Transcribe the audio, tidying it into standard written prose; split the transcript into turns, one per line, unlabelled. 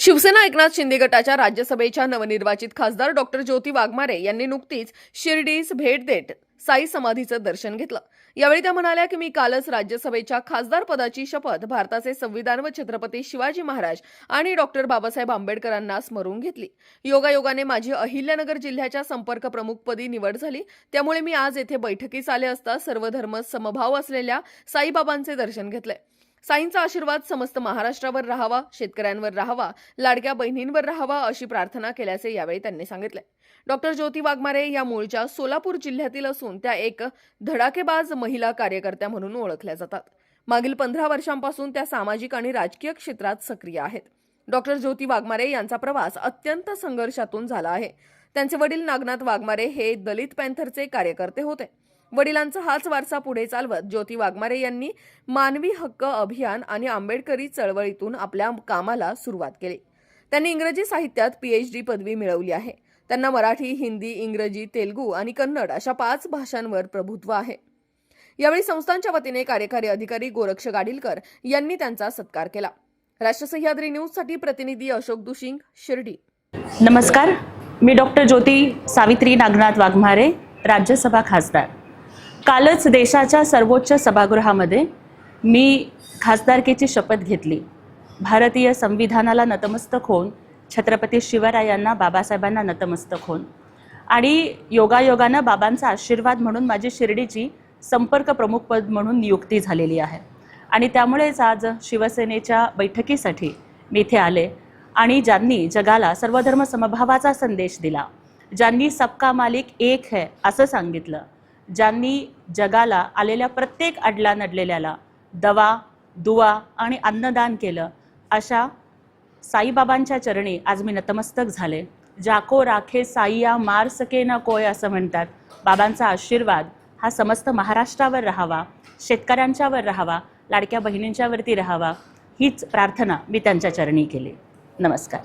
शिवसेना एकनाथ शिंदे गटाच्या राज्यसभेच्या नवनिर्वाचित खासदार डॉक्टर ज्योती वाघमारे यांनी नुकतीच शिर्डीस भेट देत साई समाधीचं दर्शन घेतलं। यावेळी त्या म्हणाल्या की मी कालच राज्यसभेच्या खासदार पदाची शपथ भारताचे संविधान व छत्रपती शिवाजी महाराज आणि डॉक्टर बाबासाहेब आंबेडकरांना स्मरून घेतली। योगायोगाने माझी अहिल्यानगर जिल्ह्याच्या संपर्क प्रमुखपदी निवड झाली, त्यामुळे मी आज येथे बैठकीस आले असता सर्व धर्म समभाव असलेल्या साईबाबांचे दर्शन घेतले। साईंचा आशीर्वाद समस्त महाराष्ट्रावर राहावा, शेतकऱ्यांवर राहावा, लाडक्या बहिणींवर राहावा अशी प्रार्थना केल्याचे यावेळी त्यांनी सांगितले। डॉक्टर ज्योती वाघमारे या मूळच्या सोलापूर जिल्ह्यातील असून त्या एक धडाकेबाज महिला कार्यकर्त्या म्हणून ओळखल्या जातात। मागील 15 वर्षांपासून त्या सामाजिक आणि राजकीय क्षेत्रात सक्रिय आहेत। डॉक्टर ज्योती वाघमारे यांचा प्रवास अत्यंत संघर्षातून झाला आहे। त्यांचे वडील नागनाथ वाघमारे हे दलित पॅंथरचे कार्यकर्ते होते। वडिलांचा हाच वारसा पुढे चालवत ज्योती वाघमारे यांनी मानवी हक्क अभियान आणि आंबेडकरी चळवळीतून आपल्या कामाला सुरुवात केली। त्यांनी इंग्रजी साहित्यात PhD पदवी मिळवली आहे। त्यांना मराठी, हिंदी, इंग्रजी, तेलुगू आणि कन्नड अशा 5 भाषांवर प्रभुत्व आहे। यावेळी संस्थांच्या वतीने कार्यकारी अधिकारी गोरक्ष गाडीलकर यांनी त्यांचा सत्कार केला। राष्ट्र सह्याद्री न्यूजसाठी प्रतिनिधी अशोक दुशिंग, शिर्डी।
नमस्कार, मी डॉक्टर ज्योती सावित्री नागनाथ वाघमारे, राज्यसभा खासदार। कालच देशाच्या सर्वोच्च सभागृहामध्ये मी खासदारकीची शपथ घेतली। भारतीय संविधानाला नतमस्तक होऊन, छत्रपती शिवरायांना, बाबासाहेबांना नतमस्तक होऊन आणि योगायोगानं बाबांचा आशीर्वाद म्हणून माझी शिर्डीची संपर्क प्रमुखपद म्हणून नियुक्ती झालेली आहे। आणि त्यामुळेच आज शिवसेनेच्या बैठकीसाठी मी इथे आले आणि ज्यांनी जगाला सर्वधर्म समभावाचा संदेश दिला, ज्यांनी सबका मालिक एक है असं सांगितलं, ज्यांनी जगाला आलेल्या प्रत्येक अडला नडलेल्याला दवा, दुवा आणि अन्नदान केलं, अशा साईबाबांच्या चरणी आज मी नतमस्तक झाले। जाको राखे साईया मार सके ना कोय असं म्हणतात। बाबांचा आशीर्वाद हा समस्त महाराष्ट्रावर राहावा, शेतकऱ्यांच्यावर राहावा, लाडक्या बहिणींच्यावरती राहावा, हीच प्रार्थना मी त्यांच्या चरणी केली। नमस्कार।